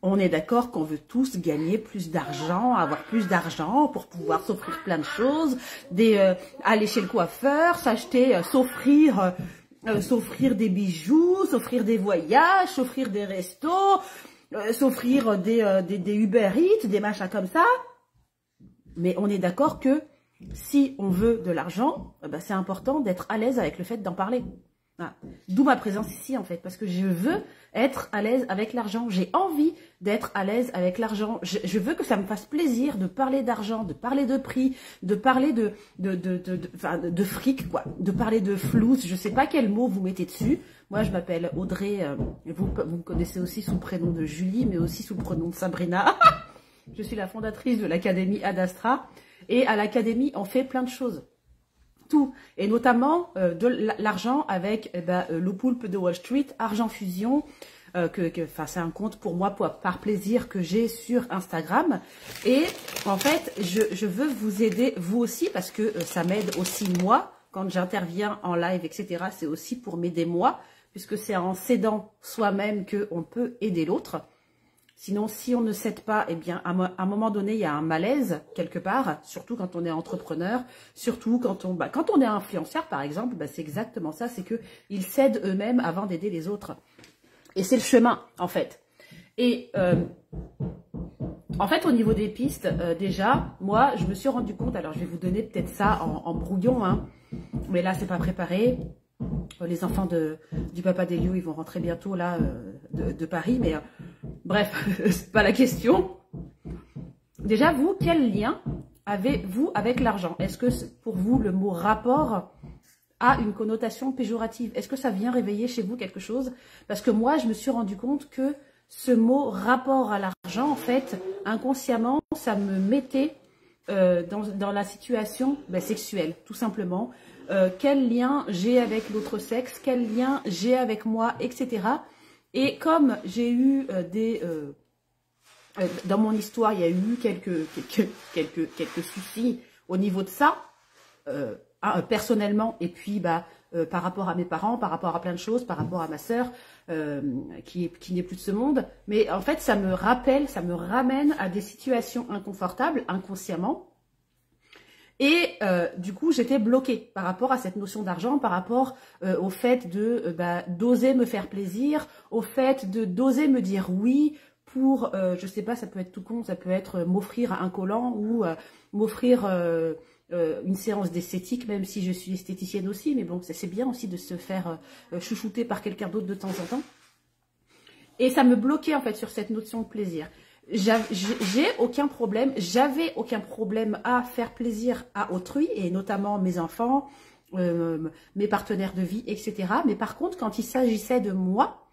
On est d'accord qu'on veut tous gagner plus d'argent, avoir plus d'argent pour pouvoir s'offrir plein de choses, aller chez le coiffeur, s'acheter, s'offrir des bijoux, s'offrir des voyages, s'offrir des restos, s'offrir des Uber Eats, des machins comme ça. Mais on est d'accord que si on veut de l'argent, ben c'est important d'être à l'aise avec le fait d'en parler. Voilà. D'où ma présence ici en fait, parce que je veux être à l'aise avec l'argent. J'ai envie d'être à l'aise avec l'argent. Je veux que ça me fasse plaisir de parler d'argent, de parler de prix, de parler de fric, quoi, de parler de flouze. Je sais pas quel mot vous mettez dessus. Moi, je m'appelle Audrey. Vous me connaissez aussi sous le prénom de Julie, mais aussi sous le prénom de Sabrina. Je suis la fondatrice de l'Académie Ad Astra. Et à l'Académie, on fait plein de choses. Tout. Et notamment de l'argent avec le poulpe de Wall Street, Argent Fusion. C'est un compte pour moi, par plaisir, que j'ai sur Instagram. Et en fait, je veux vous aider, vous aussi, parce que ça m'aide aussi moi. Quand j'interviens en live, etc., c'est aussi pour m'aider moi, puisque c'est en s'aidant soi-même qu'on peut aider l'autre. Sinon, si on ne s'aide pas, eh bien, à un moment donné, il y a un malaise quelque part, surtout quand on est entrepreneur, surtout quand on est influenceur, par exemple, c'est exactement ça, c'est qu'ils s'aident eux-mêmes avant d'aider les autres. Et c'est le chemin, en fait. Et en fait, au niveau des pistes, déjà, moi, je me suis rendu compte, alors je vais vous donner peut-être ça en brouillon, hein, mais là, c'est pas préparé. Les enfants du papa d'Elio, ils vont rentrer bientôt là de Paris, mais bref, c'est pas la question. Déjà, vous, quel lien avez-vous avec l'argent? Est-ce que pour vous, le mot rapport a une connotation péjorative? Est-ce que ça vient réveiller chez vous quelque chose? Parce que moi, je me suis rendu compte que ce mot rapport à l'argent, en fait, inconsciemment, ça me mettait dans la situation sexuelle, tout simplement. Quel lien j'ai avec l'autre sexe, quel lien j'ai avec moi, etc. Et comme j'ai eu dans mon histoire, il y a eu quelques soucis au niveau de ça, personnellement, et puis par rapport à mes parents, par rapport à plein de choses, par rapport à ma sœur, qui n'est plus de ce monde. Mais en fait, ça me rappelle, ça me ramène à des situations inconfortables, inconsciemment. Et du coup, j'étais bloquée par rapport à cette notion d'argent, par rapport au fait d'oser me faire plaisir, au fait d'oser me dire oui pour, je sais pas, ça peut être tout con, ça peut être m'offrir un collant ou m'offrir une séance d'esthétique, même si je suis esthéticienne aussi, mais bon, c'est bien aussi de se faire chouchouter par quelqu'un d'autre de temps en temps. Et ça me bloquait en fait sur cette notion de plaisir. J'avais aucun problème à faire plaisir à autrui, et notamment mes enfants, mes partenaires de vie, etc. Mais par contre, quand il s'agissait de moi,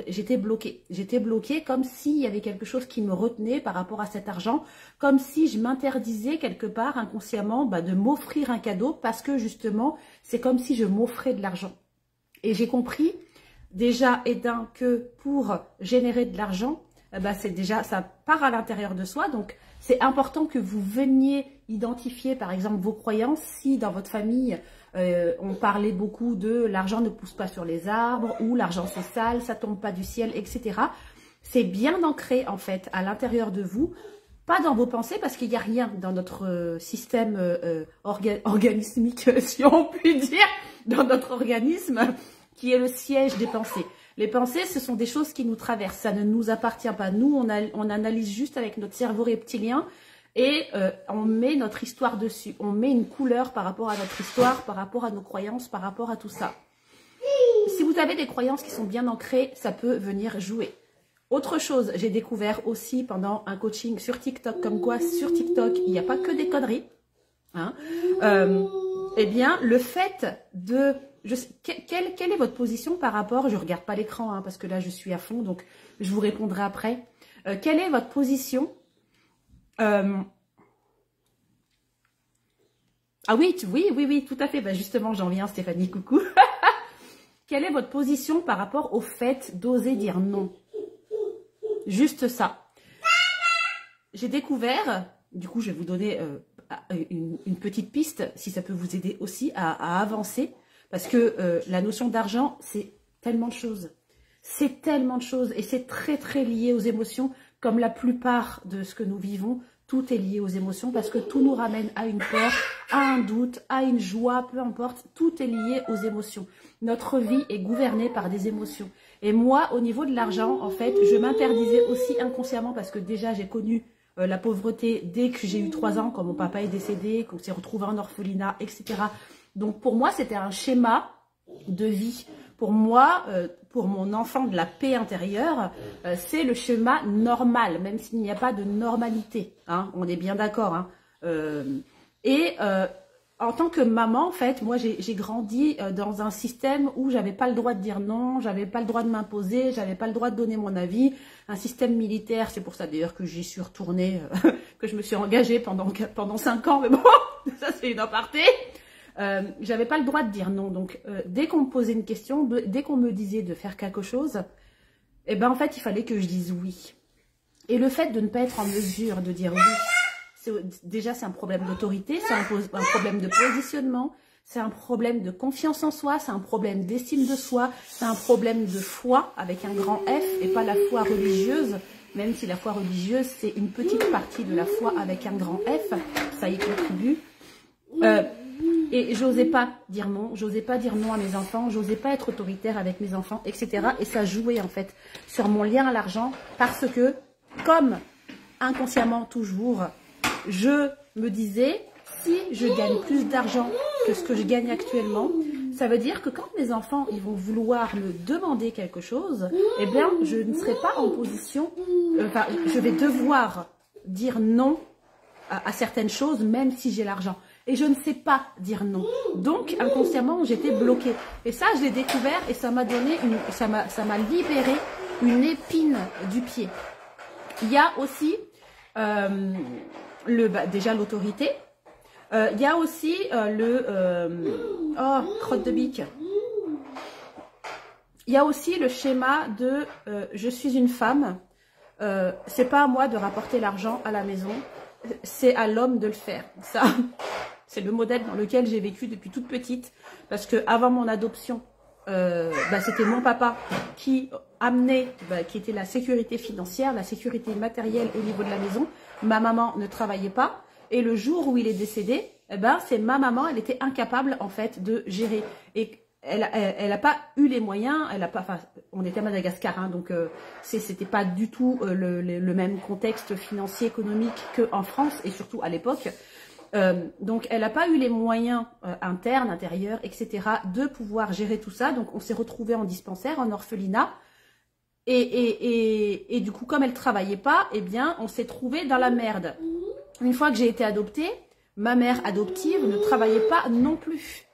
j'étais bloquée. J'étais bloquée comme s'il y avait quelque chose qui me retenait par rapport à cet argent, comme si je m'interdisais quelque part inconsciemment de m'offrir un cadeau, parce que justement, c'est comme si je m'offrais de l'argent. Et j'ai compris déjà, que pour générer de l'argent, c'est déjà, ça part à l'intérieur de soi. Donc, c'est important que vous veniez identifier, par exemple, vos croyances. Si dans votre famille, on parlait beaucoup de l'argent ne pousse pas sur les arbres, ou l'argent c'est sale, ça tombe pas du ciel, etc. C'est bien ancré, en fait, à l'intérieur de vous. Pas dans vos pensées, parce qu'il n'y a rien dans notre système organismique, si on peut dire, dans notre organisme, qui est le siège des pensées. Les pensées, ce sont des choses qui nous traversent, ça ne nous appartient pas. Nous, on analyse juste avec notre cerveau reptilien et on met notre histoire dessus. On met une couleur par rapport à notre histoire, par rapport à nos croyances, par rapport à tout ça. Si vous avez des croyances qui sont bien ancrées, ça peut venir jouer. Autre chose, j'ai découvert aussi pendant un coaching sur TikTok, comme quoi sur TikTok, il n'y a pas que des conneries. Hein. Eh bien, le fait de... quelle est votre position par rapport... Je ne regarde pas l'écran, hein, parce que là, je suis à fond, donc je vous répondrai après. Quelle est votre position Ah oui, oui, tout à fait. Justement, j'en viens, Stéphanie, coucou. Quelle est votre position par rapport au fait d'oser dire non? Juste ça. J'ai découvert, du coup, je vais vous donner une petite piste, si ça peut vous aider aussi à avancer. Parce que la notion d'argent, c'est tellement de choses. C'est tellement de choses et c'est très très lié aux émotions, comme la plupart de ce que nous vivons. Tout est lié aux émotions parce que tout nous ramène à une peur, à un doute, à une joie, peu importe. Tout est lié aux émotions. Notre vie est gouvernée par des émotions. Et moi, au niveau de l'argent, en fait, je m'interdisais aussi inconsciemment parce que déjà, j'ai connu la pauvreté dès que j'ai eu 3 ans, quand mon papa est décédé, qu'on s'est retrouvé en orphelinat, etc. Donc, pour moi, c'était un schéma de vie. Pour moi, pour mon enfant de la paix intérieure, c'est le schéma normal, même s'il n'y a pas de normalité. Hein, on est bien d'accord. Hein. En tant que maman, en fait, moi, j'ai grandi dans un système où j'avais pas le droit de dire non, j'avais pas le droit de m'imposer, j'avais pas le droit de donner mon avis. Un système militaire, c'est pour ça d'ailleurs que j'y suis retournée, que je me suis engagée pendant 5 ans, mais bon, ça c'est une aparté. J'avais pas le droit de dire non, donc dès qu'on me posait une question, dès qu'on me disait de faire quelque chose, eh ben en fait il fallait que je dise oui. Et le fait de ne pas être en mesure de dire oui, déjà c'est un problème d'autorité, c'est un problème de positionnement, c'est un problème de confiance en soi, c'est un problème d'estime de soi, c'est un problème de foi avec un grand F et pas la foi religieuse, même si la foi religieuse c'est une petite partie de la foi avec un grand F, ça y contribue. Et j'osais pas dire non à mes enfants, j'osais pas être autoritaire avec mes enfants, etc. Et ça jouait en fait sur mon lien à l'argent parce que, comme inconsciemment toujours, je me disais, si je gagne plus d'argent que ce que je gagne actuellement, ça veut dire que quand mes enfants ils vont vouloir me demander quelque chose, eh bien je ne serai pas en position, je vais devoir dire non à certaines choses même si j'ai l'argent. Et je ne sais pas dire non. Donc, inconsciemment, j'étais bloquée. Et ça, je l'ai découvert et ça m'a donné ça m'a libéré une épine du pied. Il y a aussi déjà l'autorité. Il y a aussi crotte de bique. Il y a aussi le schéma de je suis une femme. C'est pas à moi de rapporter l'argent à la maison. C'est à l'homme de le faire. Ça, c'est le modèle dans lequel j'ai vécu depuis toute petite. Parce que avant mon adoption, c'était mon papa qui amenait, qui était la sécurité financière, la sécurité matérielle au niveau de la maison. Ma maman ne travaillait pas. Et le jour où il est décédé, c'est ma maman, elle était incapable en fait de gérer. Et elle a pas eu les moyens, on était à Madagascar, hein, donc c'était pas du tout le même contexte financier, économique qu'en France et surtout à l'époque. Donc elle n'a pas eu les moyens internes, intérieurs, etc. de pouvoir gérer tout ça. Donc on s'est retrouvés en dispensaire, en orphelinat. Et du coup, comme elle travaillait pas, eh bien on s'est trouvés dans la merde. Une fois que j'ai été adoptée, ma mère adoptive ne travaillait pas non plus.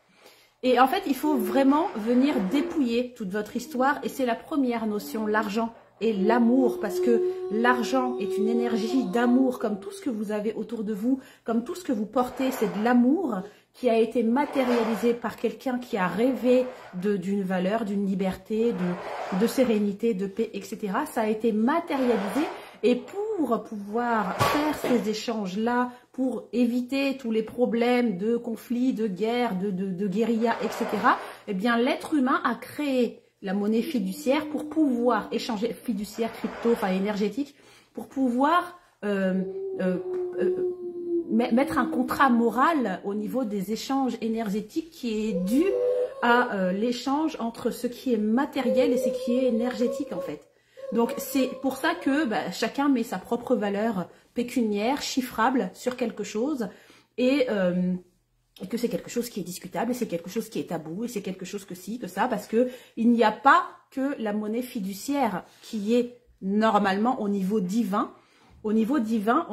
Et en fait, il faut vraiment venir dépouiller toute votre histoire. Et c'est la première notion, l'argent et l'amour. Parce que l'argent est une énergie d'amour, comme tout ce que vous avez autour de vous, comme tout ce que vous portez, c'est de l'amour qui a été matérialisé par quelqu'un qui a rêvé d'une valeur, d'une liberté, de sérénité, de paix, etc. Ça a été matérialisé. Et pour pouvoir faire ces échanges-là, pour éviter tous les problèmes de conflits, de guerres, de guérilla, etc., eh bien, l'être humain a créé la monnaie fiduciaire pour pouvoir échanger, fiduciaire, crypto, enfin énergétique, pour pouvoir mettre un contrat moral au niveau des échanges énergétiques qui est dû à l'échange entre ce qui est matériel et ce qui est énergétique, en fait. Donc, c'est pour ça que chacun met sa propre valeur pécuniaire, chiffrable sur quelque chose et que c'est quelque chose qui est discutable, et c'est quelque chose qui est tabou, et c'est quelque chose que ci, que ça, parce que il n'y a pas que la monnaie fiduciaire qui est normalement au niveau divin. Au niveau divin,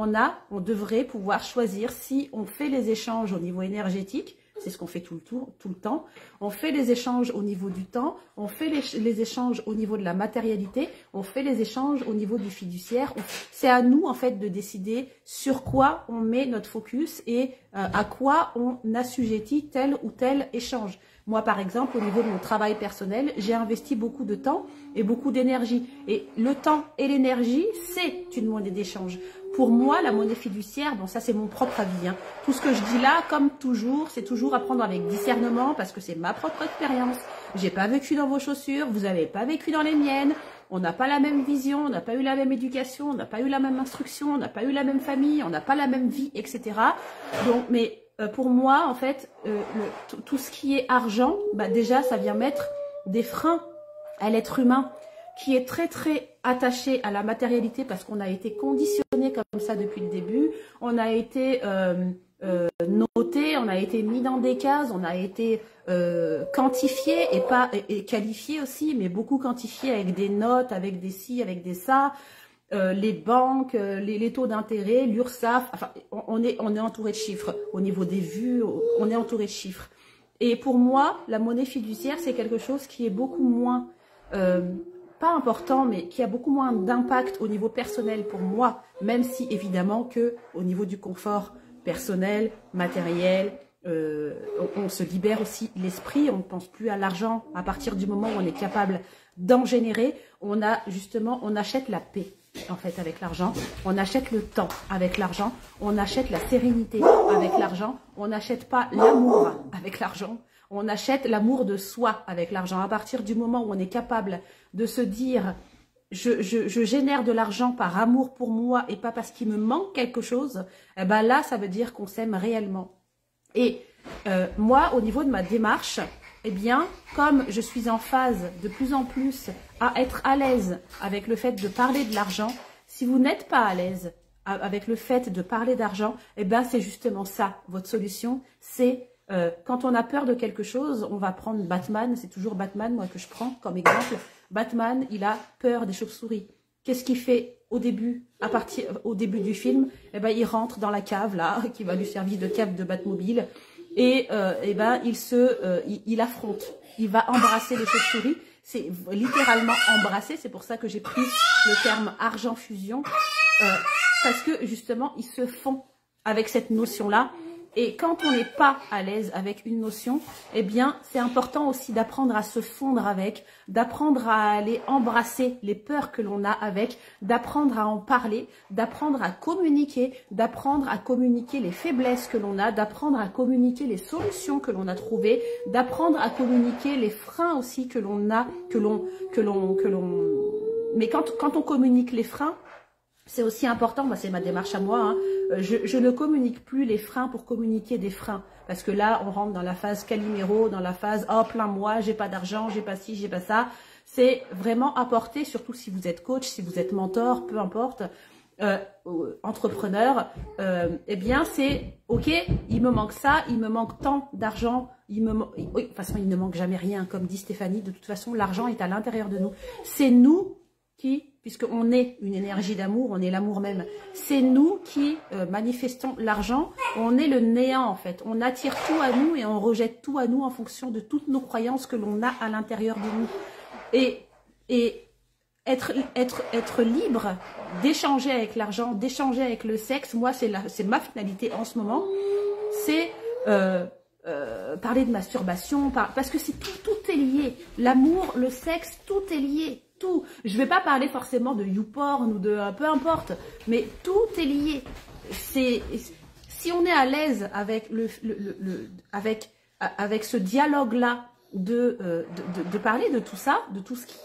on devrait pouvoir choisir si on fait les échanges au niveau énergétique. C'est ce qu'on fait tout le temps. On fait les échanges au niveau du temps, on fait les échanges au niveau de la matérialité, on fait les échanges au niveau du fiduciaire. C'est à nous, en fait, de décider sur quoi on met notre focus et à quoi on assujettit tel ou tel échange. Moi, par exemple, au niveau de mon travail personnel, j'ai investi beaucoup de temps et beaucoup d'énergie. Et le temps et l'énergie, c'est une monnaie d'échange. Pour moi, la monnaie fiduciaire, bon ça c'est mon propre avis, hein. Tout ce que je dis là, comme toujours, c'est toujours à prendre avec discernement parce que c'est ma propre expérience. j'ai pas vécu dans vos chaussures, vous n'avez pas vécu dans les miennes, on n'a pas la même vision, on n'a pas eu la même éducation, on n'a pas eu la même instruction, on n'a pas eu la même famille, on n'a pas la même vie, etc. Donc, mais pour moi, en fait, tout ce qui est argent, bah déjà, ça vient mettre des freins à l'être humain qui est très très attaché à la matérialité parce qu'on a été conditionné comme ça depuis le début, on a été noté, on a été mis dans des cases, on a été quantifié et qualifié aussi, mais beaucoup quantifié avec des notes, avec des ci, avec des ça, les banques, les taux d'intérêt, l'URSSAF, enfin on est entouré de chiffres, au niveau des vues, on est entouré de chiffres. Et pour moi, la monnaie fiduciaire, c'est quelque chose qui est beaucoup moins pas important, mais qui a beaucoup moins d'impact au niveau personnel pour moi, même si évidemment que au niveau du confort personnel, matériel, on se libère aussi l'esprit, on ne pense plus à l'argent à partir du moment où on est capable d'en générer. On achète la paix en fait avec l'argent, on achète le temps avec l'argent, on achète la sérénité avec l'argent, on n'achète pas l'amour avec l'argent. On achète l'amour de soi avec l'argent. À partir du moment où on est capable de se dire je génère de l'argent par amour pour moi et pas parce qu'il me manque quelque chose, eh ben là, ça veut dire qu'on s'aime réellement. Et moi, au niveau de ma démarche, eh bien, comme je suis en phase de plus en plus à être à l'aise avec le fait de parler de l'argent, si vous n'êtes pas à l'aise avec le fait de parler d'argent, eh ben c'est justement ça, votre solution, c'est quand on a peur de quelque chose, on va prendre Batman, c'est toujours Batman moi que je prends comme exemple. Batman, il a peur des chauves-souris. Qu'est-ce qu'il fait au début, au début du film? Eh ben, il rentre dans la cave là, qui va lui servir de cave de Batmobile, et ben il affronte. Il va embrasser les chauves-souris. C'est littéralement embrasser. C'est pour ça que j'ai pris le terme argent fusion, parce que justement ils se font avec cette notion là. Et quand on n'est pas à l'aise avec une notion, eh bien, c'est important aussi d'apprendre à se fondre avec, d'apprendre à aller embrasser les peurs que l'on a avec, d'apprendre à en parler, d'apprendre à communiquer les faiblesses que l'on a, d'apprendre à communiquer les solutions que l'on a trouvées, d'apprendre à communiquer les freins aussi que l'on a, mais quand on communique les freins, c'est aussi important, moi c'est ma démarche à moi, hein. Je ne communique plus les freins pour communiquer des freins. Parce que là, on rentre dans la phase Calimero, dans la phase « Oh, plein moi, j'ai pas d'argent, j'ai pas ci, j'ai pas ça ». C'est vraiment apporter, surtout si vous êtes coach, si vous êtes mentor, peu importe, entrepreneur, eh bien c'est « Ok, il me manque ça, il me manque tant d'argent, oui, de toute façon, il ne manque jamais rien, comme dit Stéphanie, de toute façon, l'argent est à l'intérieur de nous. C'est nous qui, puisqu'on est une énergie d'amour, on est l'amour même, c'est nous qui manifestons l'argent, on est le néant en fait, on attire tout à nous et on rejette tout à nous en fonction de toutes nos croyances que l'on a à l'intérieur de nous. Et être libre d'échanger avec l'argent, d'échanger avec le sexe, moi c'est ma finalité en ce moment, c'est parler de masturbation, parce que c'est tout est lié, l'amour, le sexe, tout est lié. Tout. Je vais pas parler forcément de YouPorn ou de peu importe, mais tout est lié. Si on est à l'aise avec avec ce dialogue-là de parler de tout ça, de tout ce qui,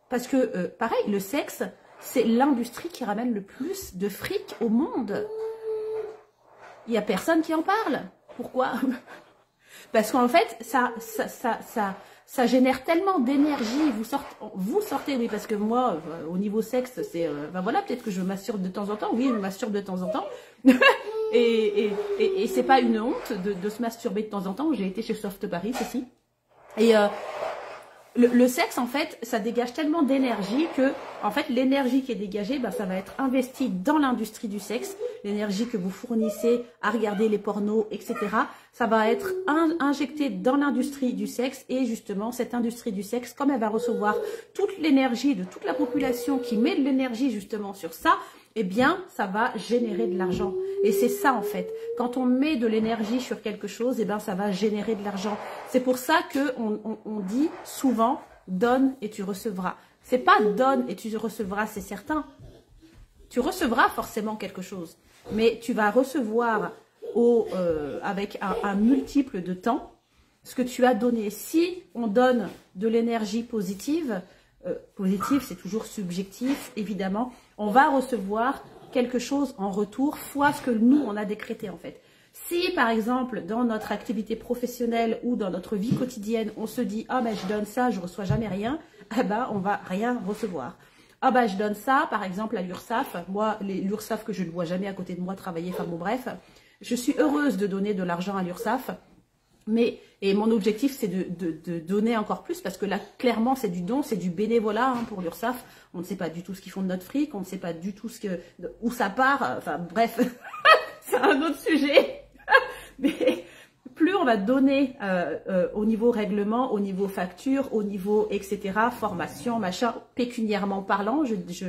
parce que pareil, le sexe, c'est l'industrie qui ramène le plus de fric au monde. Il y a personne qui en parle. Pourquoi? Parce qu'en fait, ça génère tellement d'énergie. Vous sortez, oui, parce que moi, au niveau sexe, c'est, ben voilà, peut-être que je masturbe de temps en temps. Oui, je masturbe de temps en temps. et c'est pas une honte de se masturber de temps en temps. J'ai été chez Soft Paris aussi. Et le sexe, en fait, ça dégage tellement d'énergie que, en fait, l'énergie qui est dégagée, ben, ça va être investie dans l'industrie du sexe. L'énergie que vous fournissez à regarder les pornos, etc. Ça va être injecté dans l'industrie du sexe. Et justement, cette industrie du sexe, comme elle va recevoir toute l'énergie de toute la population qui met de l'énergie justement sur ça, eh bien, ça va générer de l'argent. Et c'est ça, en fait. Quand on met de l'énergie sur quelque chose, eh bien, ça va générer de l'argent. C'est pour ça qu'on dit souvent « donne et tu recevras ». C'est pas « donne et tu recevras », c'est certain. Tu recevras forcément quelque chose. Mais tu vas recevoir avec un multiple de temps ce que tu as donné. Si on donne de l'énergie positive, positive c'est toujours subjectif évidemment, on va recevoir quelque chose en retour fois ce que nous on a décrété en fait. Si par exemple dans notre activité professionnelle ou dans notre vie quotidienne on se dit ah ben je donne ça, je reçois jamais rien, eh ben on va rien recevoir. Ah ben je donne ça par exemple à l'URSSAF, moi l'URSSAF que je ne vois jamais à côté de moi travailler, enfin bon bref, je suis heureuse de donner de l'argent à l'URSSAF. Et mon objectif, c'est de donner encore plus, parce que là, clairement, c'est du don, c'est du bénévolat hein, pour l'URSSAF. On ne sait pas du tout ce qu'ils font de notre fric, on ne sait pas du tout où ça part. Enfin, bref, c'est un autre sujet. Mais plus on va donner au niveau règlement, au niveau facture, au niveau etc., formation, machin, pécuniairement parlant,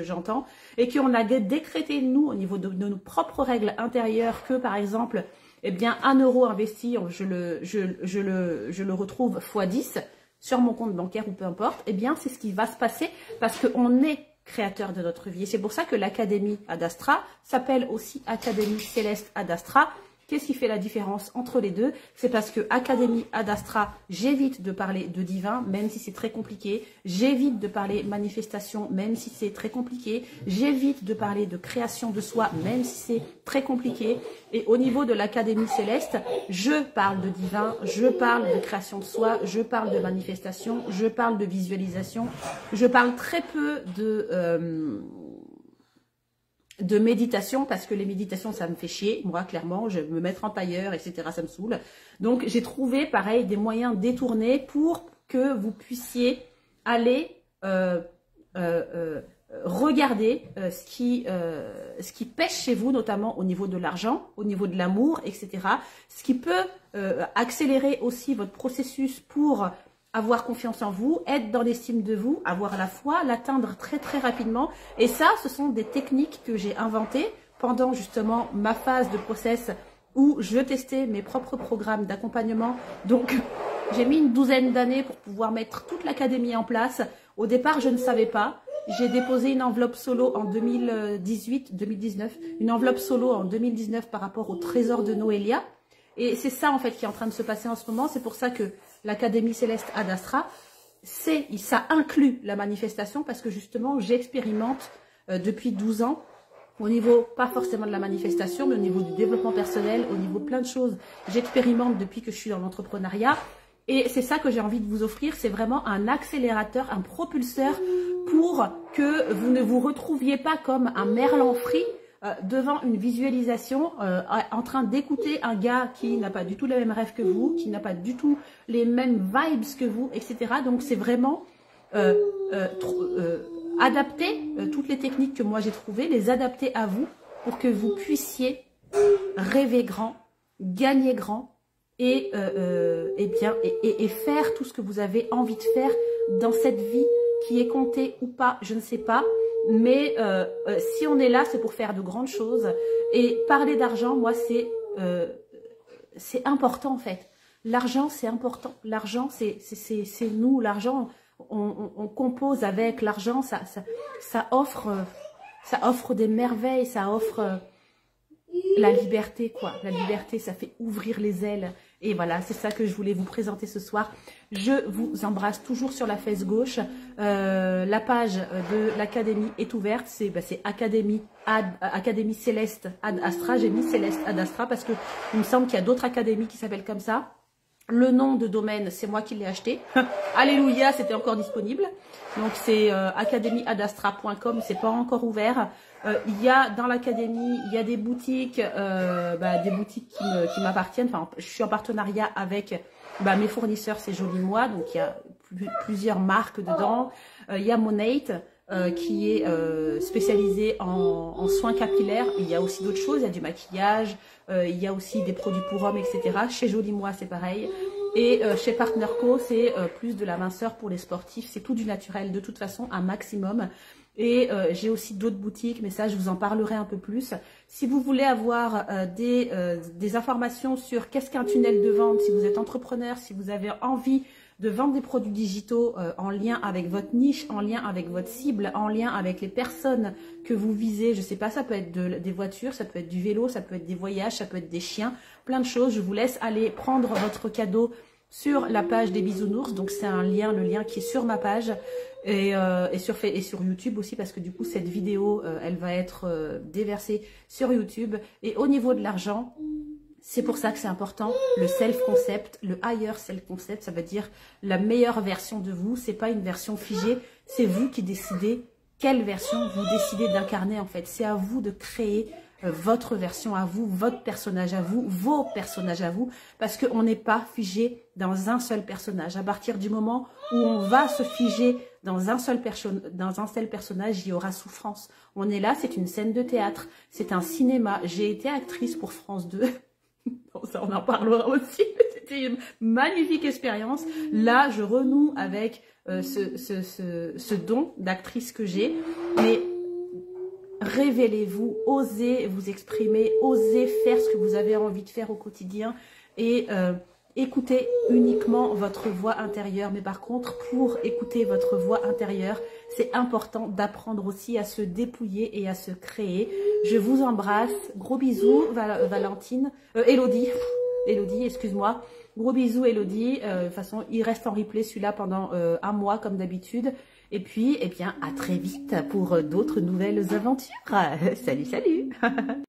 j'entends, et qu'on a décrété, nous, au niveau de nos propres règles intérieures, que par exemple... eh bien, 1 euro investi, je le retrouve x10 sur mon compte bancaire ou peu importe, eh bien, c'est ce qui va se passer parce qu'on est créateur de notre vie. Et c'est pour ça que l'Académie Ad Astra s'appelle aussi Académie Céleste Ad Astra. Qu'est-ce qui fait la différence entre les deux? C'est parce que Académie Ad Astra, j'évite de parler de divin, même si c'est très compliqué. J'évite de parler manifestation, même si c'est très compliqué. J'évite de parler de création de soi, même si c'est très compliqué. Et au niveau de l'Académie Céleste, je parle de divin, je parle de création de soi, je parle de manifestation, je parle de visualisation. Je parle très peu de méditation, parce que les méditations, ça me fait chier. Moi, clairement, je vais me mettre en tailleur, etc., ça me saoule. Donc, j'ai trouvé, pareil, des moyens détournés pour que vous puissiez aller regarder ce qui pêche chez vous, notamment au niveau de l'argent, au niveau de l'amour, etc. Ce qui peut accélérer aussi votre processus pour avoir confiance en vous, être dans l'estime de vous, avoir la foi, l'atteindre très très rapidement. Et ça, ce sont des techniques que j'ai inventées pendant justement ma phase de process où je testais mes propres programmes d'accompagnement. Donc, j'ai mis une 12aine d'années pour pouvoir mettre toute l'académie en place. Au départ, je ne savais pas. J'ai déposé une enveloppe solo en 2019, une enveloppe solo en 2019 par rapport au trésor de Noélia. Et c'est ça en fait qui est en train de se passer en ce moment. C'est pour ça que l'Académie Céleste Ad Astra, ça inclut la manifestation parce que justement j'expérimente depuis 12 ans au niveau, pas forcément de la manifestation, mais au niveau du développement personnel, au niveau de plein de choses. J'expérimente depuis que je suis dans l'entrepreneuriat. Et c'est ça que j'ai envie de vous offrir, c'est vraiment un accélérateur, un propulseur pour que vous ne vous retrouviez pas comme un merlan frit devant une visualisation en train d'écouter un gars qui n'a pas du tout les mêmes rêves que vous, qui n'a pas du tout les mêmes vibes que vous, etc. Donc c'est vraiment adapter toutes les techniques que moi j'ai trouvées, les adapter à vous pour que vous puissiez rêver grand, gagner grand et faire tout ce que vous avez envie de faire dans cette vie qui est comptée ou pas, je ne sais pas. Mais si on est là, c'est pour faire de grandes choses. Et parler d'argent, moi, c'est important en fait. L'argent, c'est important. L'argent, c'est nous. L'argent, on compose avec l'argent. Ça offre des merveilles. Ça offre la liberté, quoi. La liberté, ça fait ouvrir les ailes. Et voilà, c'est ça que je voulais vous présenter ce soir. Je vous embrasse toujours sur la fesse gauche. La page de l'académie est ouverte. C'est Académie Céleste Ad Astra. J'ai mis Céleste Ad Astra parce que il me semble qu'il y a d'autres académies qui s'appellent comme ça. Le nom de domaine, c'est moi qui l'ai acheté. Alléluia, c'était encore disponible. Donc c'est academyadastra.com, c'est pas encore ouvert. Il y a dans l'académie, il y a des boutiques, qui m'appartiennent. Enfin, je suis en partenariat avec mes fournisseurs, c'est Joli Moi, donc il y a plusieurs marques dedans. Il y a Monate qui est spécialisé en soins capillaires. Il y a aussi d'autres choses, il y a du maquillage, il y a aussi des produits pour hommes, etc. Chez Joli Moi, c'est pareil. Et chez Partner Co, c'est plus de la minceur pour les sportifs. C'est tout du naturel, de toute façon, un maximum. Et j'ai aussi d'autres boutiques, mais ça, je vous en parlerai un peu plus. Si vous voulez avoir des informations sur qu'est-ce qu'un tunnel de vente, si vous êtes entrepreneur, si vous avez envie de vendre des produits digitaux en lien avec votre niche, en lien avec votre cible, en lien avec les personnes que vous visez, je sais pas, ça peut être des voitures, ça peut être du vélo, ça peut être des voyages, ça peut être des chiens, plein de choses. Je vous laisse aller prendre votre cadeau sur la page des bisounours. Donc c'est un lien, le lien qui est sur ma page et sur YouTube aussi, parce que du coup cette vidéo elle va être déversée sur YouTube. Et au niveau de l'argent, c'est pour ça que c'est important, le self-concept, le higher self-concept, ça veut dire la meilleure version de vous. C'est pas une version figée, c'est vous qui décidez quelle version vous décidez d'incarner en fait. C'est à vous de créer votre version à vous, votre personnage à vous, vos personnages à vous, parce qu'on n'est pas figé dans un seul personnage. À partir du moment où on va se figer dans un seul personnage, il y aura souffrance. On est là, c'est une scène de théâtre, c'est un cinéma. J'ai été actrice pour France 2. Bon, ça, on en parlera aussi. C'était une magnifique expérience. Là, je renoue avec ce don d'actrice que j'ai. Mais révélez-vous, osez vous exprimer, osez faire ce que vous avez envie de faire au quotidien et écoutez uniquement votre voix intérieure. Mais par contre, pour écouter votre voix intérieure, c'est important d'apprendre aussi à se dépouiller et à se créer. Je vous embrasse, gros bisous Valentine, Elodie, excuse-moi. Gros bisous Elodie, de toute façon il reste en replay celui-là pendant un mois comme d'habitude. Et puis, eh bien, à très vite pour d'autres nouvelles aventures. Salut, salut.